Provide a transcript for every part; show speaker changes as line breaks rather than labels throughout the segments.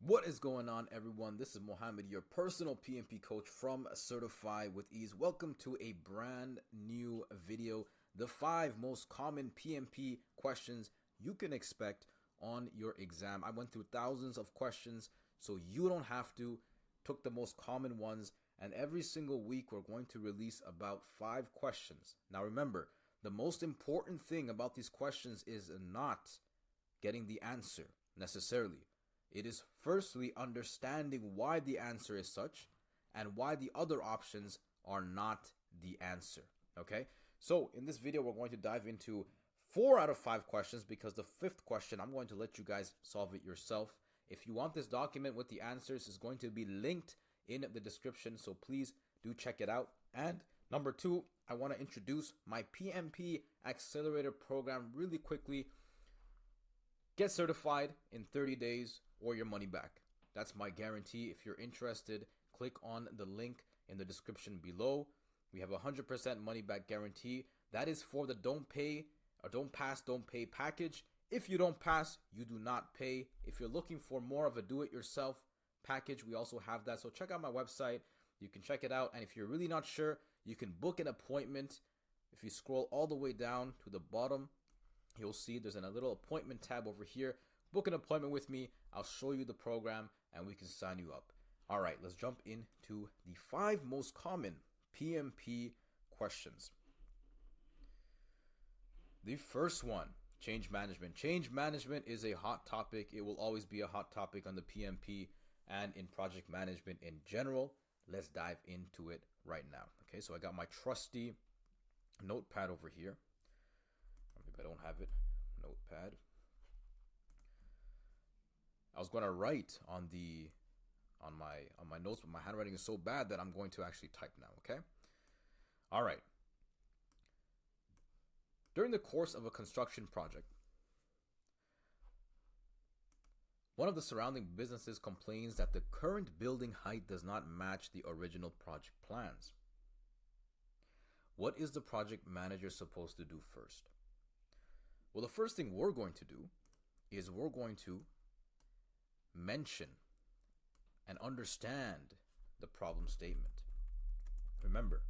What is going on, everyone? This is Mohammed, your personal PMP coach from Certify with Ease. Welcome to a brand new video. The 5 most common PMP questions you can expect on your exam. I went through thousands of questions, so you don't have to. Took the most common ones, and every single week we're going to release about 5 questions. Now remember, the most important thing about these questions is not getting the answer necessarily. It is firstly understanding why the answer is such and why the other options are not the answer. Okay, so in this video, we're going to dive into 4 out of 5 questions because the 5th question, I'm going to let you guys solve it yourself. If you want this document with the answers, it's going to be linked in the description, so please do check it out. And number 2, I want to introduce my PMP Accelerator program really quickly. Get certified in 30 days or your money back. That's my guarantee. If you're interested, click on the link in the description below. We have a 100% money back guarantee. That is for the don't pay or don't pass, don't pay package. If you don't pass, you do not pay. If you're looking for more of a do-it-yourself package, we also have that. So check out my website. You can check it out. And if you're really not sure, you can book an appointment. If you scroll all the way down to the bottom, you'll see there's a little appointment tab over here. Book an appointment with me. I'll show you the program and we can sign you up. All right, let's jump into the 5 most common PMP questions. The first one, change management. Change management is a hot topic. It will always be a hot topic on the PMP and in project management in general. Let's dive into it right now. Okay, so I got my trusty notepad over here. Maybe I don't have it. Notepad. I was going to write on my notes, but my handwriting is so bad that I'm going to actually type now, okay? All right. During the course of a construction project, one of the surrounding businesses complains that the current building height does not match the original project plans. What is the project manager supposed to do first? Well, the first thing we're going to do is we're going to mention and understand the problem statement. Remember,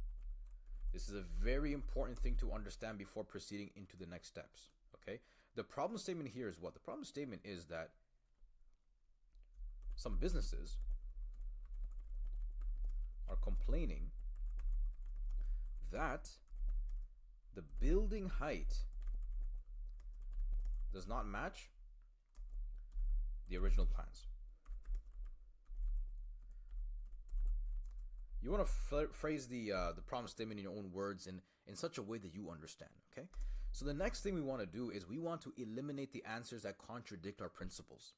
this is a very important thing to understand before proceeding into the next steps. Okay? The problem statement here is what? The problem statement is that some businesses are complaining that the building height does not match the original plans. You want to phrase the problem statement in your own words in such a way that you understand, okay? So the next thing we want to do is we want to eliminate the answers that contradict our principles.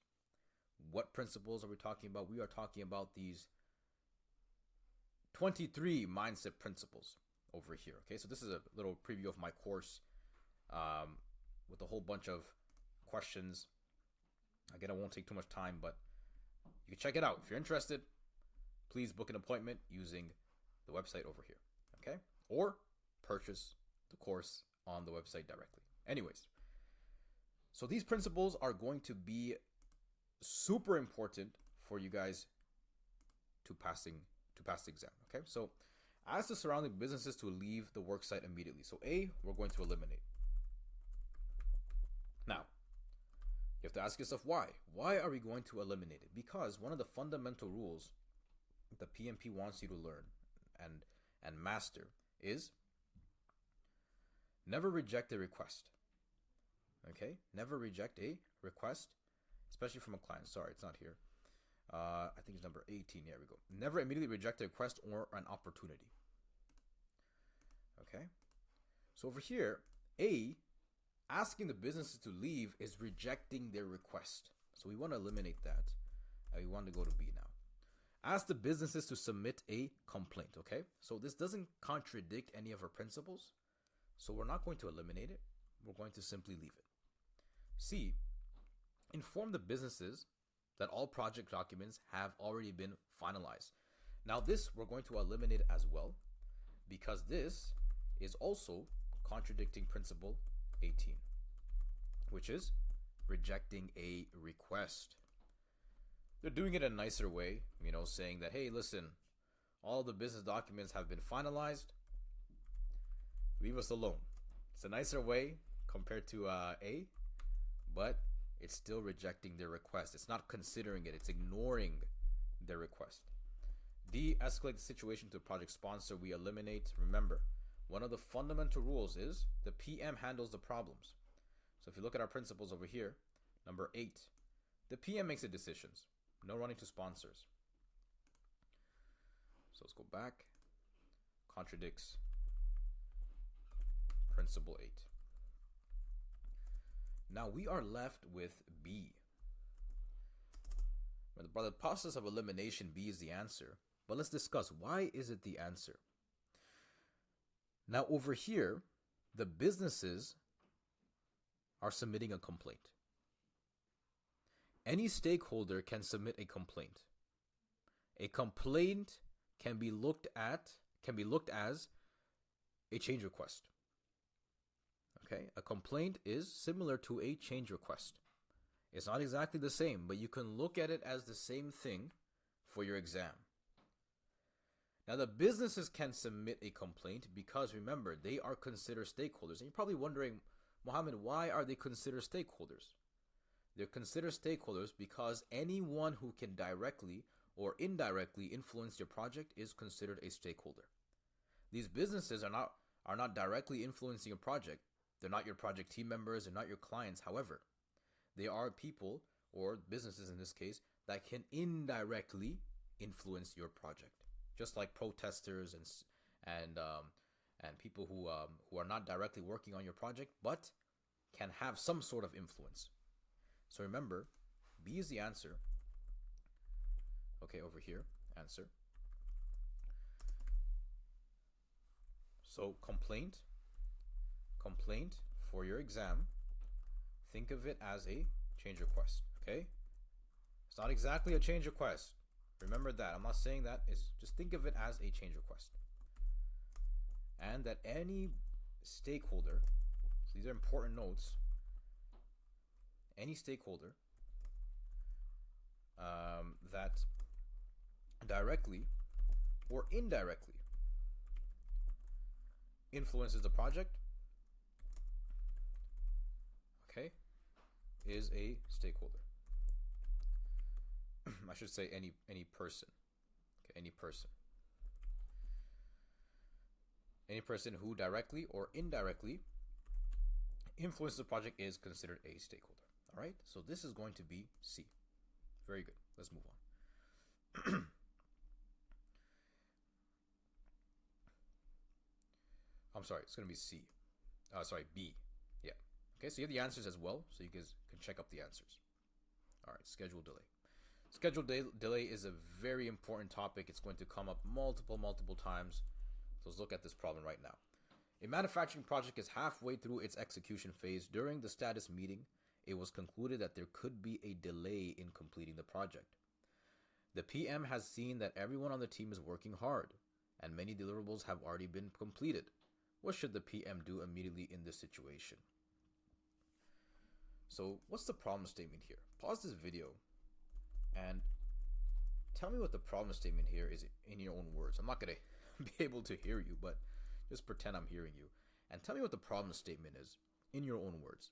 What principles are we talking about? We are talking about these 23 mindset principles over here, okay? So this is a little preview of my course with a whole bunch of questions. Again, it won't take too much time, but you can check it out. If you're interested, please book an appointment using the website over here, okay? Or purchase the course on the website directly. Anyways, so these principles are going to be super important for you guys to pass the exam, okay? So ask the surrounding businesses to leave the work site immediately. So A, we're going to eliminate. Now, you have to ask yourself why. Why are we going to eliminate it? Because one of the fundamental rules the PMP wants you to learn and master is never reject a request. Okay? Never reject a request, especially from a client. Sorry, it's not here. I think it's number 18. There we go. Never immediately reject a request or an opportunity. Okay? So over here, A, asking the businesses to leave is rejecting their request. So we want to eliminate that. And we want to go to B now. Ask the businesses to submit a complaint, okay? So this doesn't contradict any of our principles. So we're not going to eliminate it. We're going to simply leave it. C, inform the businesses that all project documents have already been finalized. Now this we're going to eliminate as well because this is also contradicting principle 18, which is rejecting a request. They're doing it in a nicer way, saying that, hey, listen, all the business documents have been finalized. Leave us alone. It's a nicer way compared to A, but it's still rejecting their request. It's not considering it. It's ignoring their request. De-escalate the situation to a project sponsor. We eliminate. Remember, one of the fundamental rules is the PM handles the problems. So if you look at our principles over here, number 8, the PM makes the decisions. No running to sponsors. So let's go back. Contradicts principle 8. Now we are left with B. By the process of elimination, B is the answer. But let's discuss, why is it the answer? Now over here, the businesses are submitting a complaint. Any stakeholder can submit a complaint. A complaint can be looked as a change request. Okay, a complaint is similar to a change request. It's not exactly the same, but you can look at it as the same thing for your exam. Now, the businesses can submit a complaint because, remember, they are considered stakeholders. And you're probably wondering, Mohammed, why are they considered stakeholders? They're considered stakeholders because anyone who can directly or indirectly influence your project is considered a stakeholder. These businesses are not directly influencing your project. They're not your project team members. They're not your clients. However, they are people, or businesses in this case, that can indirectly influence your project. Just like protesters and people who are not directly working on your project, but can have some sort of influence. So remember, B is the answer. Okay, over here, answer. So complaint for your exam, think of it as a change request, okay? It's not exactly a change request. Remember that. I'm not saying that. It's just think of it as a change request. And that any stakeholder, so these are important notes, any stakeholder that directly or indirectly influences the project, okay, is a stakeholder. I should say any person. Okay, any person. Any person who directly or indirectly influences the project is considered a stakeholder. All right, so this is going to be C. Very good. Let's move on. I'm sorry, it's going to be C. B. Yeah. Okay, so you have the answers as well, so you guys can check up the answers. All right, schedule delay. Schedule delay is a very important topic. It's going to come up multiple times. So let's look at this problem right now. A manufacturing project is halfway through its execution phase. During the status meeting, it was concluded that there could be a delay in completing the project. The PM has seen that everyone on the team is working hard, and many deliverables have already been completed. What should the PM do immediately in this situation? So what's the problem statement here? Pause this video and tell me what the problem statement here is in your own words. I'm not going to be able to hear you, but just pretend I'm hearing you. And tell me what the problem statement is in your own words.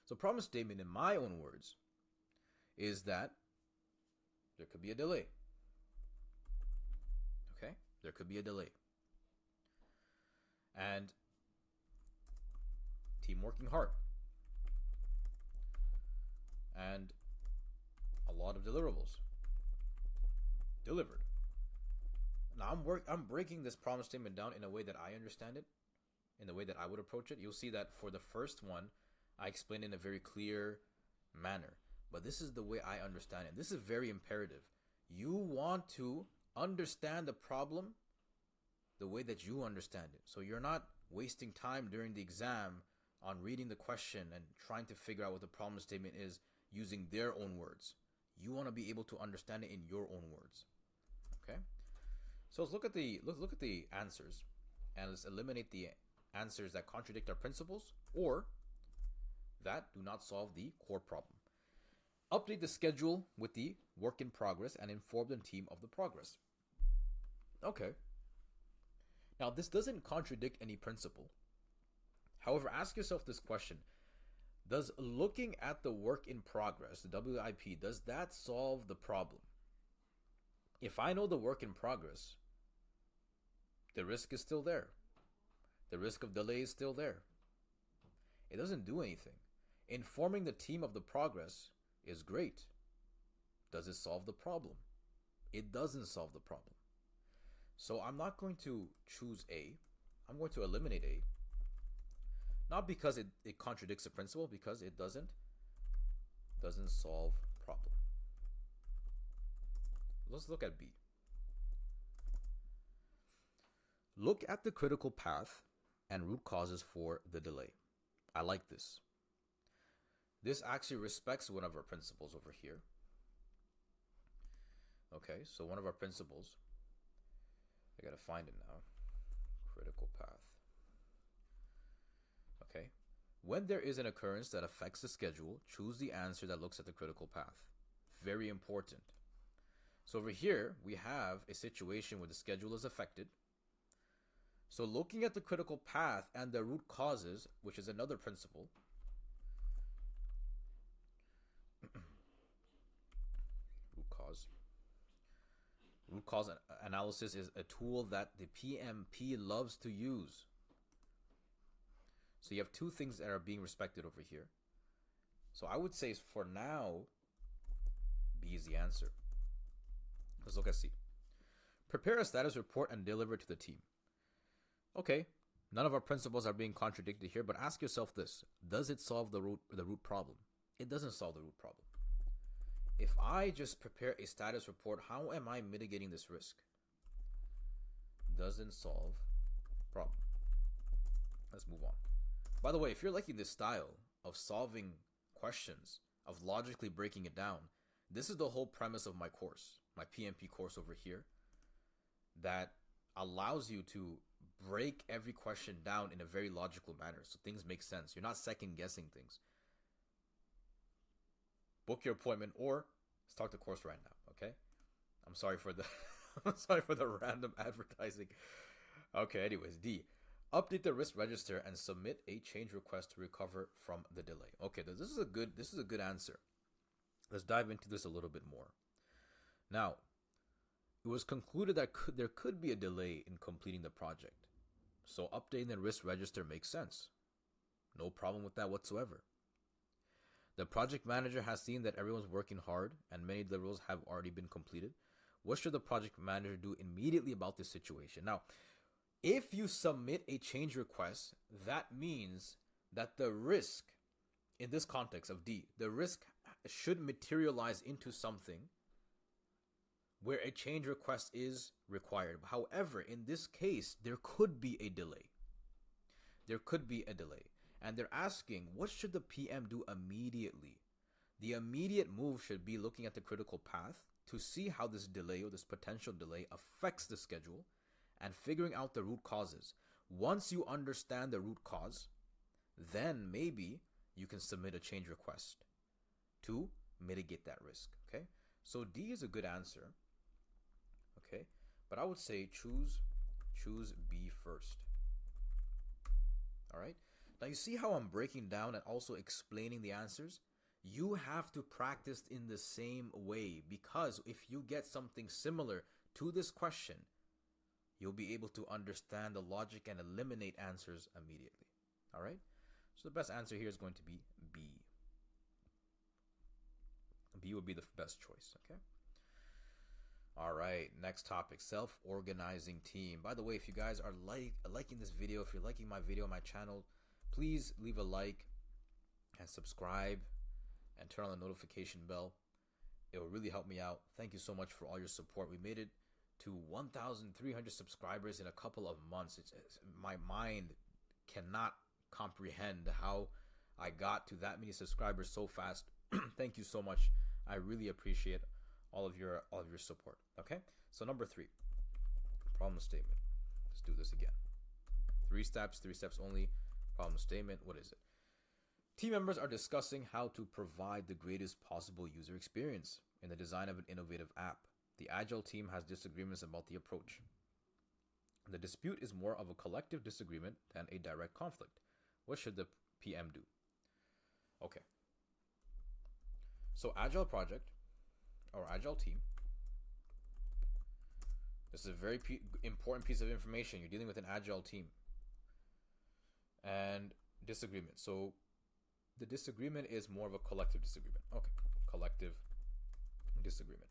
So problem statement in my own words is that there could be a delay. Okay? There could be a delay. And team working hard. And a lot of deliverables delivered. Now I'm breaking this problem statement down in a way that I understand it, in the way that I would approach it. You'll see that for the first one, I explained in a very clear manner. But this is the way I understand it. This is very imperative. You want to understand the problem the way that you understand it. So you're not wasting time during the exam on reading the question and trying to figure out what the problem statement is using their own words. You want to be able to understand it in your own words. Okay? So let's look at the answers, and let's eliminate the answers that contradict our principles or that do not solve the core problem. Update the schedule with the work in progress and inform the team of the progress. Okay. Now, this doesn't contradict any principle. However, ask yourself this question. Does looking at the work in progress, the WIP, does that solve the problem? If I know the work in progress, the risk is still there. The risk of delay is still there. It doesn't do anything. Informing the team of the progress is great. Does it solve the problem? It doesn't solve the problem. So I'm not going to choose A. I'm going to eliminate A. Not because it contradicts the principle, because it doesn't solve problem. Let's look at B. Look at the critical path and root causes for the delay. I like this. This actually respects one of our principles over here. Okay, so one of our principles, I gotta find it now. Critical path. Okay. When there is an occurrence that affects the schedule, choose the answer that looks at the critical path. Very important. So over here, we have a situation where the schedule is affected. So looking at the critical path and the root causes, which is another principle, root cause analysis is a tool that the PMP loves to use. So you have two things that are being respected over here. So I would say for now, B is the answer. Let's look at C. Prepare a status report and deliver it to the team. Okay, none of our principles are being contradicted here, but ask yourself this. Does it solve the root problem? It doesn't solve the root problem. If I just prepare a status report, how am I mitigating this risk? Doesn't solve problem. Let's move on. By the way, if you're liking this style of solving questions, of logically breaking it down, this is the whole premise of my course, my PMP course over here, that allows you to break every question down in a very logical manner so things make sense. You're not second guessing things. Book your appointment or start the course right now, okay? I'm sorry for the I'm sorry for the random advertising. Okay, anyways, D. Update the risk register and submit a change request to recover from the delay. Okay, this is a good answer. Let's dive into this a little bit more. Now, it was concluded that there could be a delay in completing the project. So updating the risk register makes sense. No problem with that whatsoever. The project manager has seen that everyone's working hard and many deliverables have already been completed. What should the project manager do immediately about this situation? Now, if you submit a change request, that means that the risk, in this context of D, the risk should materialize into something where a change request is required. However, in this case, there could be a delay. There could be a delay. And they're asking, what should the PM do immediately? The immediate move should be looking at the critical path to see how this delay or this potential delay affects the schedule and figuring out the root causes. Once you understand the root cause, then maybe you can submit a change request to mitigate that risk, okay? So D is a good answer, okay? But I would say choose B first, all right? Now you see how I'm breaking down and also explaining the answers? You have to practice in the same way, because if you get something similar to this question, you'll be able to understand the logic and eliminate answers immediately. All right? So the best answer here is going to be B. B would be the best choice, okay? All right, next topic, self-organizing team. By the way, if you guys are liking this video, if you're liking my video on my channel, please leave a like and subscribe and turn on the notification bell. It will really help me out. Thank you so much for all your support. We made it to 1,300 subscribers in a couple of months. My mind cannot comprehend how I got to that many subscribers so fast. Thank you so much. I really appreciate all of your support. Okay, so number 3, problem statement. Let's do this again. 3 steps only. Problem statement. What is it? Team members are discussing how to provide the greatest possible user experience in the design of an innovative app. The Agile team has disagreements about the approach. The dispute is more of a collective disagreement than a direct conflict. What should the PM do? Okay. So Agile project or Agile team. This is a very important piece of information. You're dealing with an Agile team. And disagreement. So the disagreement is more of a collective disagreement. Okay. Collective disagreement.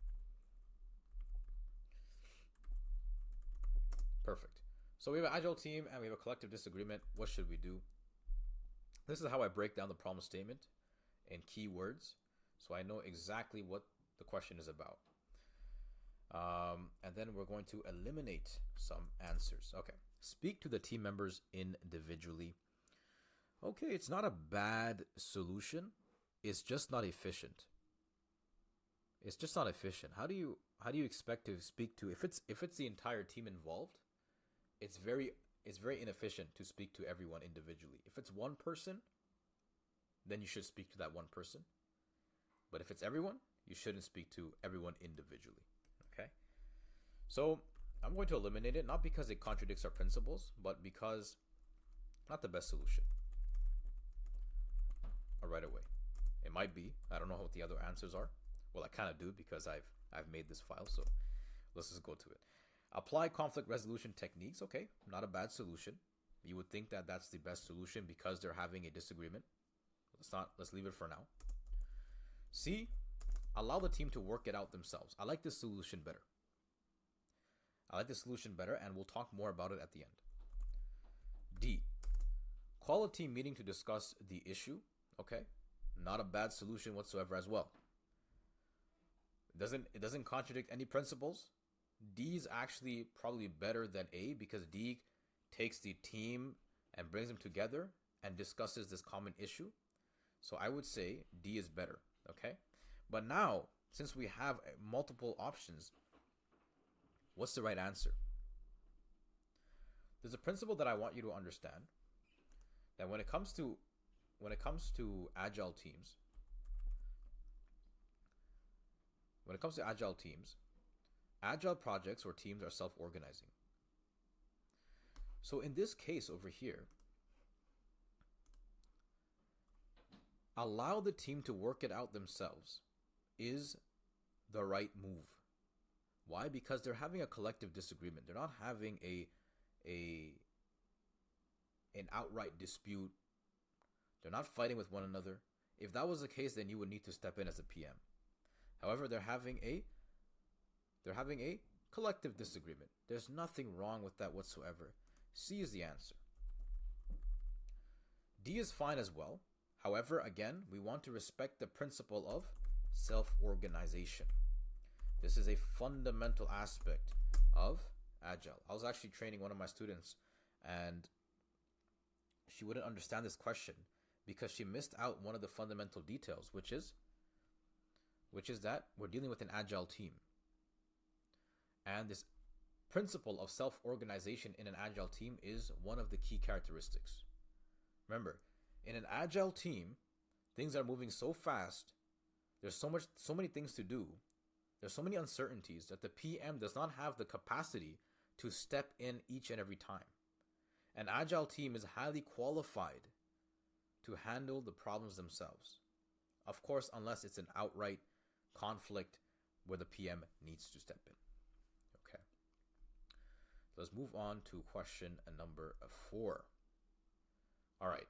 Perfect. So we have an Agile team and we have a collective disagreement. What should we do? This is how I break down the problem statement in keywords, so I know exactly what the question is about. And then we're going to eliminate some answers. Okay. Speak to the team members individually. Okay, it's not a bad solution. It's just not efficient. It's just not efficient. How do you expect to speak to if it's the entire team involved? It's very inefficient to speak to everyone individually. If it's one person, then you should speak to that one person. But if it's everyone, you shouldn't speak to everyone individually. Okay? So I'm going to eliminate it, not because it contradicts our principles, but because not the best solution. Right away. It might be. I don't know what the other answers are. Well, I kind of do because I've made this file, so let's just go to it. Apply conflict resolution techniques. Okay, not a bad solution. You would think that that's the best solution because they're having a disagreement. Let's leave it for now. C, allow the team to work it out themselves. I like this solution better. And we'll talk more about it at the end. D, call a team meeting to discuss the issue. Okay, not a bad solution whatsoever as well. It doesn't contradict any principles. D is actually probably better than A because D takes the team and brings them together and discusses this common issue. So I would say D is better. Okay, but now since we have multiple options, what's the right answer? There's a principle that I want you to understand, that when it comes to agile teams, agile projects or teams are self-organizing. So in this case over here, allow the team to work it out themselves is the right move. Why? Because they're having a collective disagreement. They're not having an outright dispute. They're not fighting with one another. If that was the case, then you would need to step in as a PM. However, they're having a collective disagreement. There's nothing wrong with that whatsoever. C is the answer. D is fine as well. However, again, we want to respect the principle of self-organization. This is a fundamental aspect of Agile. I was actually training one of my students, and she wouldn't understand this question because she missed out one of the fundamental details, which is that we're dealing with an Agile team. And this principle of self-organization in an Agile team is one of the key characteristics. Remember, in an Agile team, things are moving so fast. There's so many things to do. There's so many uncertainties that the PM does not have the capacity to step in each and every time. An Agile team is highly qualified to handle the problems themselves. Of course, unless it's an outright conflict where the PM needs to step in. Okay. Let's move on to question number 4. All right.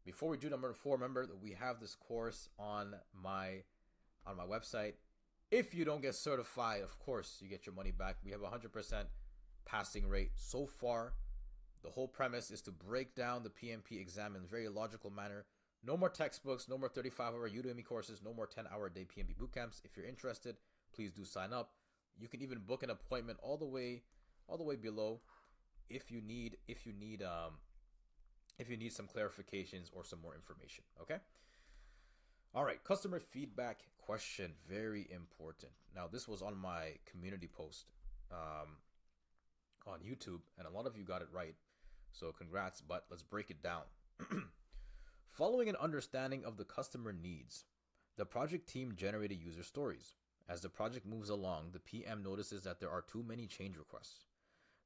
Before we do number 4, remember that we have this course on my website. If you don't get certified, of course, you get your money back. We have a 100% passing rate so far. The whole premise is to break down the PMP exam in a very logical manner. No more textbooks, no more 35-hour Udemy courses, no more 10-hour a day PMP bootcamps. If you're interested, please do sign up. You can even book an appointment all the way below if you need some clarifications or some more information. Okay. All right. Customer feedback question, very important. Now, this was on my community post on YouTube, and a lot of you got it right. So congrats, but let's break it down. Following an understanding of the customer needs, the project team generated user stories. As the project moves along, the PM notices that there are too many change requests.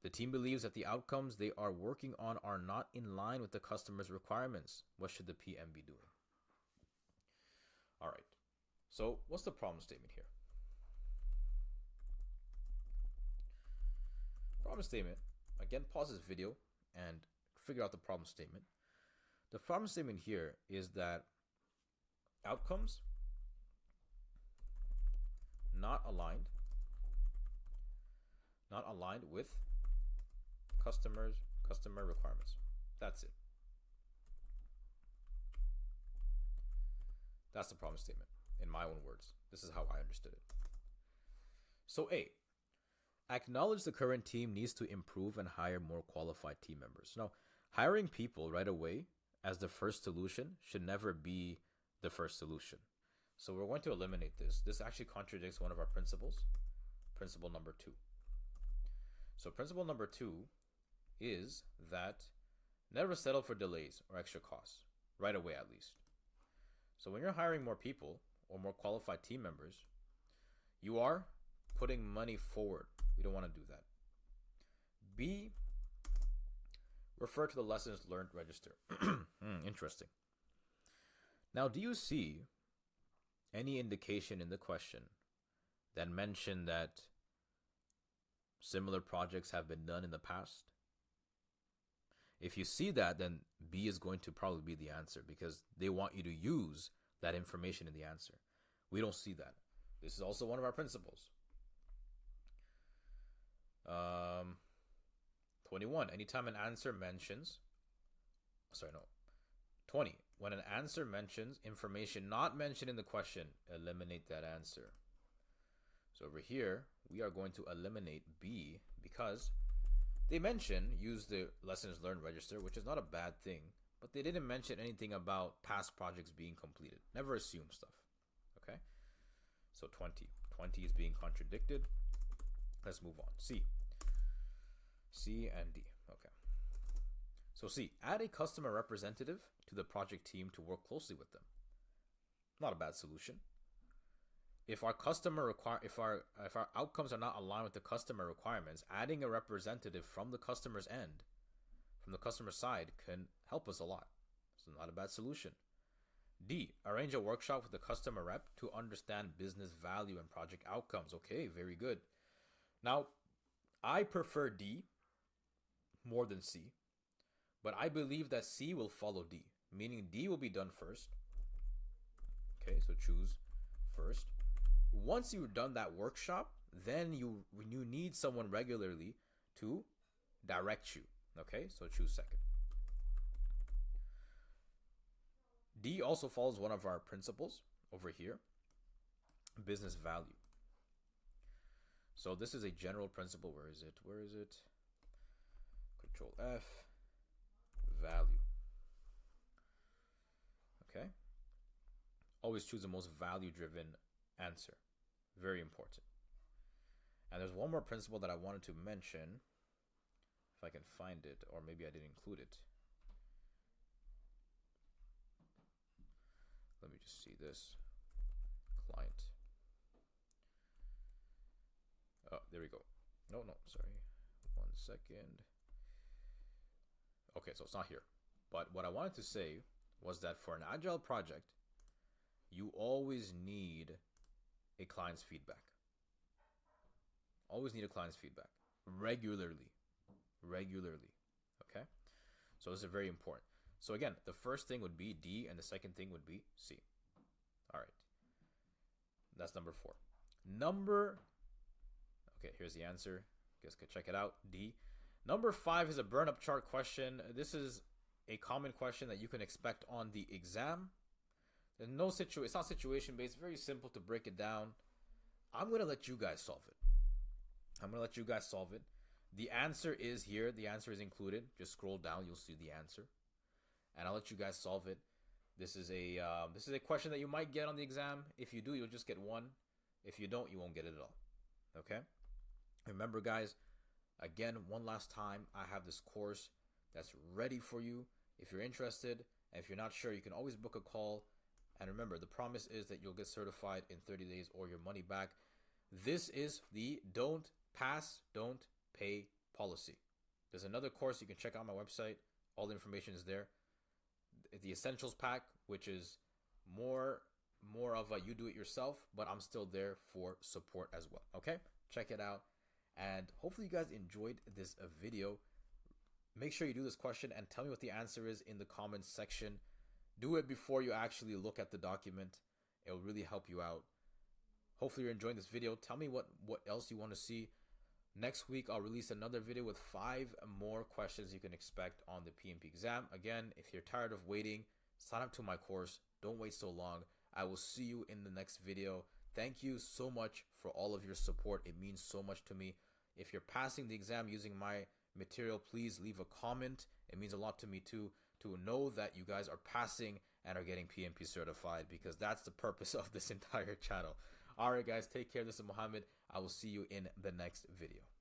The team believes that the outcomes they are working on are not in line with the customer's requirements. What should the PM be doing? All right. So what's the problem statement here? Problem statement. Again, pause this video and figure out the problem statement. The problem statement here is that outcomes not aligned with customer requirements. That's it. That's the problem statement in my own words. This is how I understood it. So A, acknowledge the current team needs to improve and hire more qualified team members. Now, hiring people right away as the first solution should never be the first solution. So we're going to eliminate this. This actually contradicts one of our principles, principle number 2. So principle number 2 is that never settle for delays or extra costs, right away at least. So when you're hiring more people or more qualified team members, you are putting money forward. We don't want to do that. B, refer to the lessons learned register. Interesting. Now, do you see any indication in the question that mentioned that similar projects have been done in the past? If you see that, then B is going to probably be the answer because they want you to use that information in the answer. We don't see that. This is also one of our principles. 21, anytime an answer mentions, 20, when an answer mentions information not mentioned in the question, eliminate that answer. So over here, we are going to eliminate B because they mention use the lessons learned register, which is not a bad thing, but they didn't mention anything about past projects being completed. Never assume stuff. Okay? So 20 is being contradicted. Let's move on. C and D. Okay. So C, add a customer representative to the project team to work closely with them. Not a bad solution. If our outcomes are not aligned with the customer requirements, adding a representative from the customer's end, from the customer side, can help us a lot. So not a bad solution. D, arrange a workshop with the customer rep to understand business value and project outcomes. Okay, very good. Now, I prefer D more than C, but I believe that C will follow D, meaning D will be done first. Okay, so choose first. Once you've done that workshop, then you need someone regularly to direct you. Okay, so choose second. D also follows one of our principles over here, business value. So this is a general principle. Where is it? Control F, value. Okay. Always choose the most value-driven answer. Very important. And there's one more principle that I wanted to mention. If I can find it, or maybe I didn't include it. Let me just see this. Client. Oh, there we go. No, sorry. 1 second. Okay, so it's not here. But what I wanted to say was that for an agile project, you always need a client's feedback. Always need a client's feedback. Regularly. Okay? So this is very important. So again, the first thing would be D and the second thing would be C. All right. That's number 4. Okay, here's the answer. Guys can check it out. D. Number 5 is a burn-up chart question. This is a common question that you can expect on the exam. There's no it's not situation based. Very simple to break it down. I'm going to let you guys solve it. The answer is here. The answer is included. Just scroll down. You'll see the answer. And I'll let you guys solve it. This is a question that you might get on the exam. If you do, you'll just get 1. If you don't, you won't get it at all. Okay? Remember, guys, again, one last time, I have this course that's ready for you. If you're interested And if you're not sure, you can always book a call. And remember, the promise is that you'll get certified in 30 days or your money back. This is the don't pass, don't pay policy. There's another course you can check out on my website. All the information is there. The Essentials Pack, which is more of a you do it yourself, but I'm still there for support as well. Okay, check it out, and hopefully you guys enjoyed this video. Make sure you do this question and tell me what the answer is in the comments section. Do it before you actually look at the document. It will really help you out. Hopefully you're enjoying this video. Tell me what else you want to see. Next week, I'll release another video with 5 more questions you can expect on the PMP exam. Again, if you're tired of waiting, sign up to my course. Don't wait so long. I will see you in the next video. Thank you so much for all of your support. It means so much to me. If you're passing the exam using my material, please leave a comment. It means a lot to me too, to know that you guys are passing and are getting PMP certified, because that's the purpose of this entire channel. All right, guys, take care. This is Mohammed. I will see you in the next video.